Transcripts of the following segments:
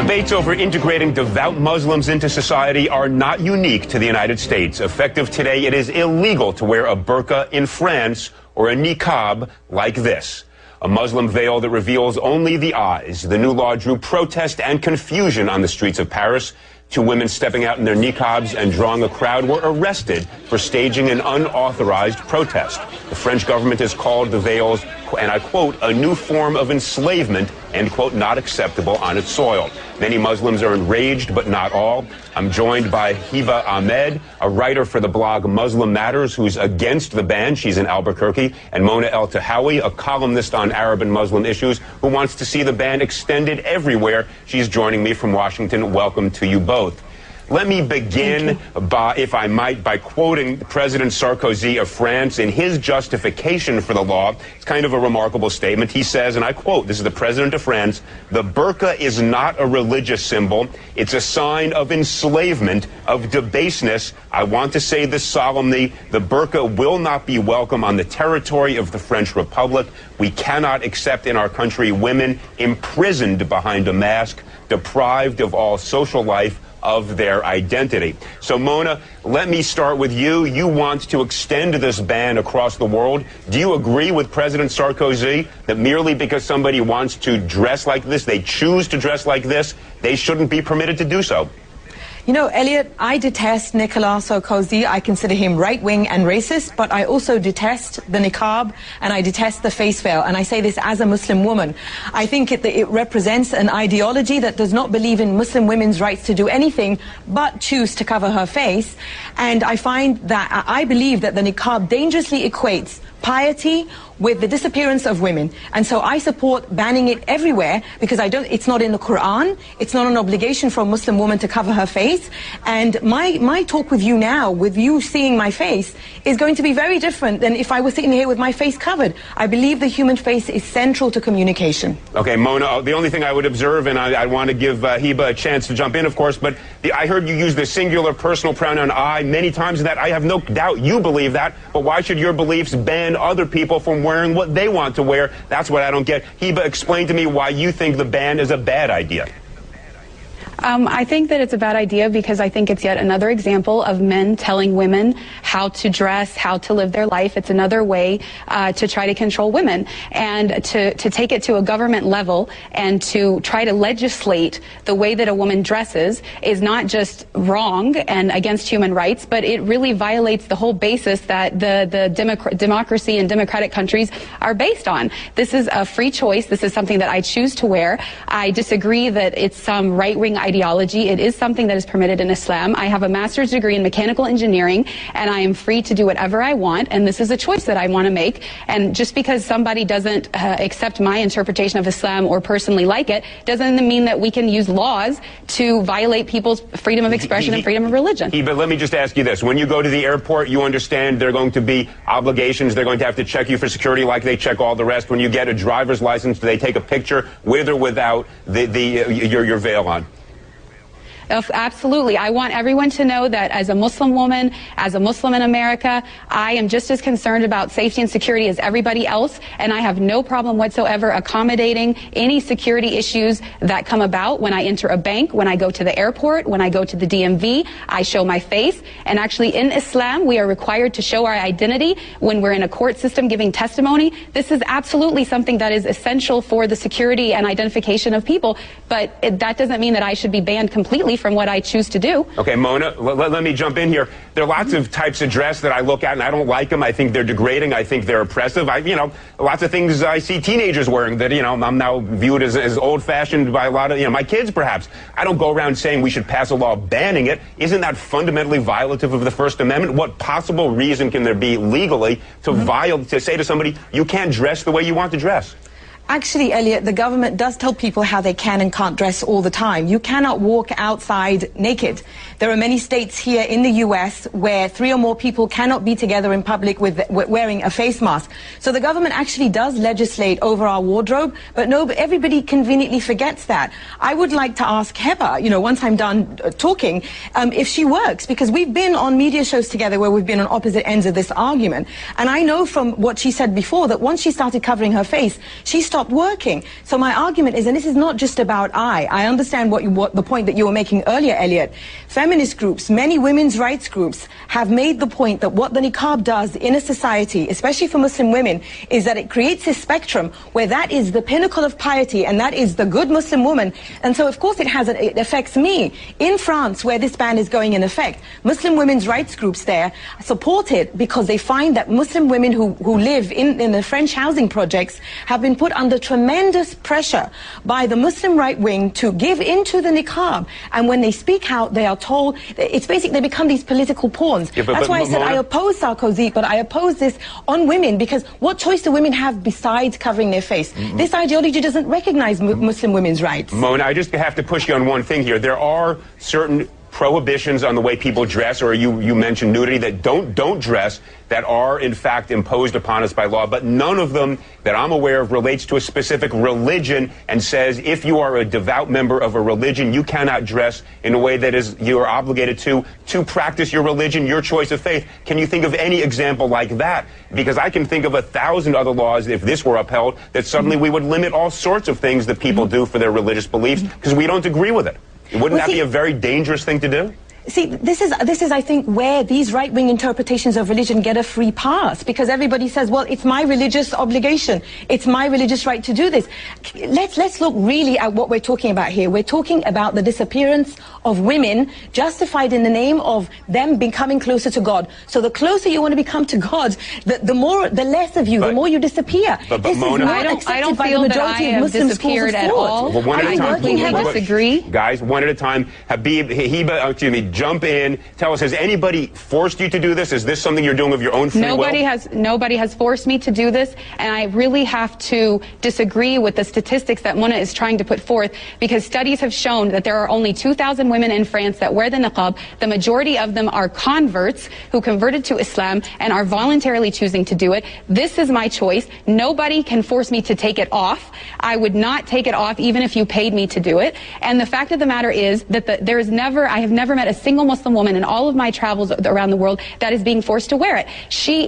Debates over integrating devout Muslims into society are not unique to the United States. Effective today, it is illegal to wear a burqa in France or a niqab like this, a Muslim veil that reveals only the eyes. The new law drew protest and confusion on the streets of Paris. Two women stepping out in their niqabs and drawing a crowd were arrested for staging an unauthorized protest. The French government has called the veils, and I quote, a new form of enslavement, end quote, not acceptable on its soil. Many Muslims are enraged, but not all. I'm joined by Hiba Ahmed, a writer for the blog Muslim Matters, who's against the ban. She's in Albuquerque. And Mona El-Tahawi, a columnist on Arab and Muslim issues, who wants to see the ban extended everywhere. She's joining me from Washington. Welcome to you both. Let me begin, if I might, by quoting President Sarkozy of France in his justification for the law. It's kind of a remarkable statement. He says, and I quote, this is the President of France, "The burqa is not a religious symbol. It's a sign of enslavement, of debaseness. I want to say this solemnly. The burqa will not be welcome on the territory of the French Republic. We cannot accept in our country women imprisoned behind a mask, deprived of all social life, of their identity." So, Mona, let me start with you. You want to extend this ban across the world. Do you agree with President Sarkozy that merely because somebody wants to dress like this, they choose to dress like this, they shouldn't be permitted to do so? You know, Elliot, I detest Nicolas Sarkozy. I consider him right-wing and racist, but I also detest the niqab and I detest the face veil. And I say this as a Muslim woman. I think it represents an ideology that does not believe in Muslim women's rights to do anything but choose to cover her face. And I find that I believe that the niqab dangerously equates piety with the disappearance of women. And so I support banning it everywhere because it's not in the Quran, it's not an obligation for a Muslim woman to cover her face. And my talk with you now, with you seeing my face, is going to be very different than if I was sitting here with my face covered. I believe the human face is central to communication. Okay, Mona, the only thing I would observe, and I want to give Hiba a chance to jump in, of course, but I heard you use the singular personal pronoun I many times, that I have no doubt you believe that, but why should your beliefs ban other people from wearing what they want to wear? That's what I don't get. Hiba, explain to me why you think the ban is a bad idea. I think that it's a bad idea because I think it's yet another example of men telling women how to dress, how to live their life. It's another way to try to control women, and to take it to a government level and to try to legislate the way that a woman dresses is not just wrong and against human rights, but it really violates the whole basis that the democracy and democratic countries are based on. This is a free choice. This is something that I choose to wear. I disagree that it's some right-wing ideology. It is something that is permitted in Islam. I have a master's degree in mechanical engineering, and I am free to do whatever I want, and this is a choice that I want to make. And just because somebody doesn't accept my interpretation of Islam or personally like it, doesn't mean that we can use laws to violate people's freedom of expression and freedom of religion. But let me just ask you this. When you go to the airport, you understand there are going to be obligations. They're going to have to check you for security like they check all the rest. When you get a driver's license, do they take a picture with or without your veil on? Absolutely. I want everyone to know that as a Muslim woman, as a Muslim in America, I am just as concerned about safety and security as everybody else, and I have no problem whatsoever accommodating any security issues that come about when I enter a bank, when I go to the airport, when I go to the DMV. I show my face, and actually in Islam, we are required to show our identity when we're in a court system giving testimony. This is absolutely something that is essential for the security and identification of people, but that doesn't mean that I should be banned completely from what I choose to do. Okay, Mona, let me jump in here. There are lots of types of dress that I look at and I don't like them. I think they're degrading. I think they're oppressive. Lots of things I see teenagers wearing that, I'm now viewed as old-fashioned by a lot of, my kids perhaps. I don't go around saying we should pass a law banning it. Isn't that fundamentally violative of the First Amendment? What possible reason can there be legally to say to somebody, you can't dress the way you want to dress? Actually, Elliot, the government does tell people how they can and can't dress all the time. You cannot walk outside naked. There are many states here in the U.S. where 3 or more people cannot be together in public with wearing a face mask. So the government actually does legislate over our wardrobe, but everybody conveniently forgets that. I would like to ask Hiba, once I'm done talking, if she works, because we've been on media shows together where we've been on opposite ends of this argument. And I know from what she said before that once she started covering her face, she started stopped working. So my argument is, and this is not just about I understand what the point that you were making earlier, Elliot. Feminist groups, many women's rights groups have made the point that what the niqab does in a society, especially for Muslim women, is that it creates a spectrum where that is the pinnacle of piety and that is the good Muslim woman. And so of course it affects me. In France, where this ban is going in effect, Muslim women's rights groups there support it because they find that Muslim women who live in the French housing projects have been put under tremendous pressure by the Muslim right wing to give into the niqab. And when they speak out, they are told, it's basically they become these political pawns. Yeah, that's why I said I oppose Sarkozy, but I oppose this on women, because what choice do women have besides covering their face? This ideology doesn't recognize Muslim women's rights. Mona, I just have to push you on one thing here. There are certain prohibitions on the way people dress, or you mentioned nudity, that don't dress, that are in fact imposed upon us by law, but none of them that I'm aware of relates to a specific religion and says if you are a devout member of a religion, you cannot dress in a way that is you are obligated to practice your religion, your choice of faith. Can you think of any example like that? Because I can think of 1,000 other laws, if this were upheld, that suddenly we would limit all sorts of things that people do for their religious beliefs because we don't agree with it. Wouldn't that be a very dangerous thing to do? See, this is, I think, where these right-wing interpretations of religion get a free pass, because everybody says, well, it's my religious obligation. It's my religious right to do this. Let's look really at what we're talking about here. We're talking about the disappearance of women justified in the name of them becoming closer to God. So the closer you want to become to God, the less of you, the more you disappear. But this Mona, is not I don't accepted by feel the that majority I of have Muslim disappeared schools of at thought. all. Well, one at a time. I completely disagree. Guys, one at a time. Habib, Hiba, excuse me, jump in. Tell us, has anybody forced you to do this? Is this something you're doing of your own free will? Nobody has forced me to do this, and I really have to disagree with the statistics that Mona is trying to put forth, because studies have shown that there are only 2,000 women in France that wear the niqab. The majority of them are converts who converted to Islam and are voluntarily choosing to do it. This is my choice. Nobody can force me to take it off. I would not take it off even if you paid me to do it. And the fact of the matter is that I have never met a single Muslim woman in all of my travels around the world that is being forced to wear it.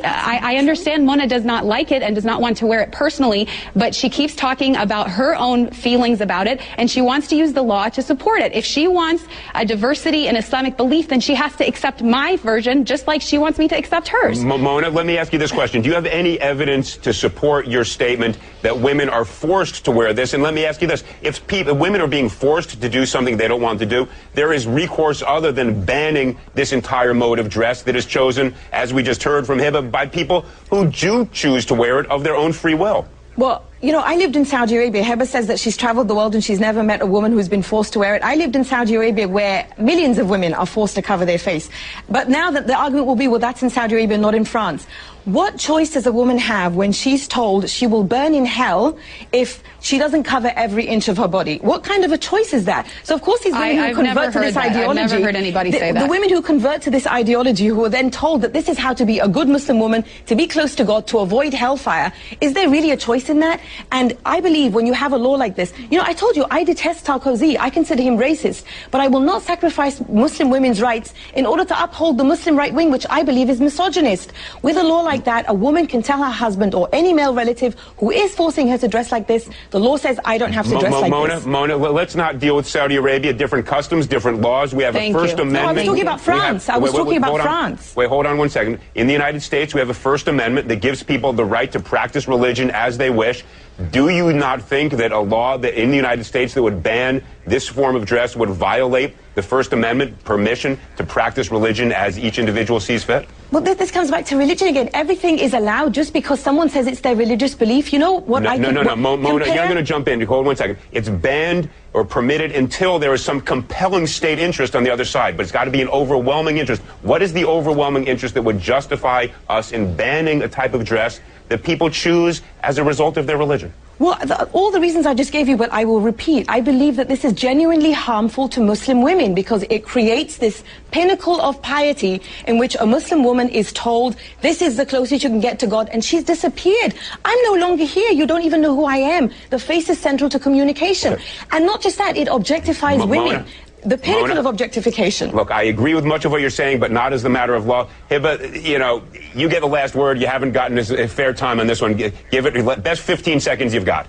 I understand Mona does not like it and does not want to wear it personally, but she keeps talking about her own feelings about it, and she wants to use the law to support it. If she wants a diversity in Islamic belief, then she has to accept my version just like she wants me to accept hers. Mona, let me ask you this question. Do you have any evidence to support your statement that women are forced to wear this? And let me ask you this. If women are being forced to do something they don't want to do, there is recourse other than banning this entire mode of dress that is chosen, as we just heard from Hiba, by people who do choose to wear it of their own free will. Well, you know, I lived in Saudi Arabia. Hiba says that she's traveled the world and she's never met a woman who's been forced to wear it. I lived in Saudi Arabia where millions of women are forced to cover their face. But now that the argument will be, well, that's in Saudi Arabia, not in France. What choice does a woman have when she's told she will burn in hell if she doesn't cover every inch of her body? What kind of a choice is that? So, of course, these women who convert to this ideology... I've never heard anybody say that. The women who convert to this ideology, who are then told that this is how to be a good Muslim woman, to be close to God, to avoid hellfire, is there really a choice in that? And I believe when you have a law like this... You know, I told you, I detest Sarkozy. I consider him racist. But I will not sacrifice Muslim women's rights in order to uphold the Muslim right wing, which I believe is misogynist. With a law like that, a woman can tell her husband or any male relative who is forcing her to dress like this, the law says I don't have to dress like this. Mona, let's not deal with Saudi Arabia. Different customs, different laws. We have a First Amendment. No, I was talking about France. I was talking about France. Wait, hold on one second. In the United States, we have a First Amendment that gives people the right to practice religion as they wish. Do you not think that a law that in the United States that would ban this form of dress would violate the First Amendment permission to practice religion as each individual sees fit? Well, this comes back to religion again. Everything is allowed just because someone says it's their religious belief. You know what I think? No. Mona, you're going to jump in. Hold 1 second. It's banned or permitted until there is some compelling state interest on the other side, but it's got to be an overwhelming interest. What is the overwhelming interest that would justify us in banning a type of dress that people choose as a result of their religion? Well, all the reasons I just gave you, but I will repeat. I believe that this is genuinely harmful to Muslim women because it creates this pinnacle of piety in which a Muslim woman is told, this is the closest you can get to God, and she's disappeared. I'm no longer here. You don't even know who I am. The face is central to communication. And not just that, it objectifies women. The pinnacle of objectification. Look, I agree with much of what you're saying, but not as the matter of law. Hiba, you know, you get the last word. You haven't gotten a fair time on this one. Give it best 15 seconds you've got.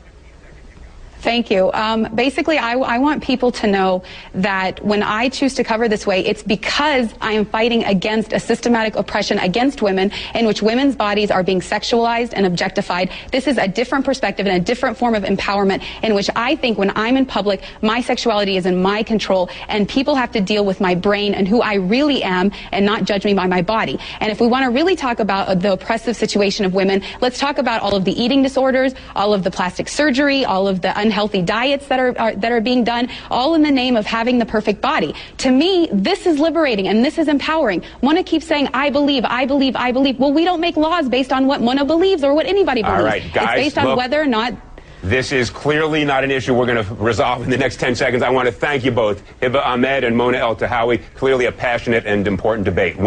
Thank you. Basically, I want people to know that when I choose to cover this way, it's because I am fighting against a systematic oppression against women in which women's bodies are being sexualized and objectified. This is a different perspective and a different form of empowerment in which I think when I'm in public, my sexuality is in my control and people have to deal with my brain and who I really am and not judge me by my body. And if we want to really talk about the oppressive situation of women, let's talk about all of the eating disorders, all of the plastic surgery, all of the unhealthy diets that are being done, all in the name of having the perfect body. To me, this is liberating and this is empowering. Mona keeps saying, I believe, I believe, I believe. Well, we don't make laws based on what Mona believes or what anybody believes. All right, guys, it's based on whether or not. This is clearly not an issue we're going to resolve in the next 10 seconds. I want to thank you both, Hiba Ahmed and Mona Eltahawy. Clearly a passionate and important debate.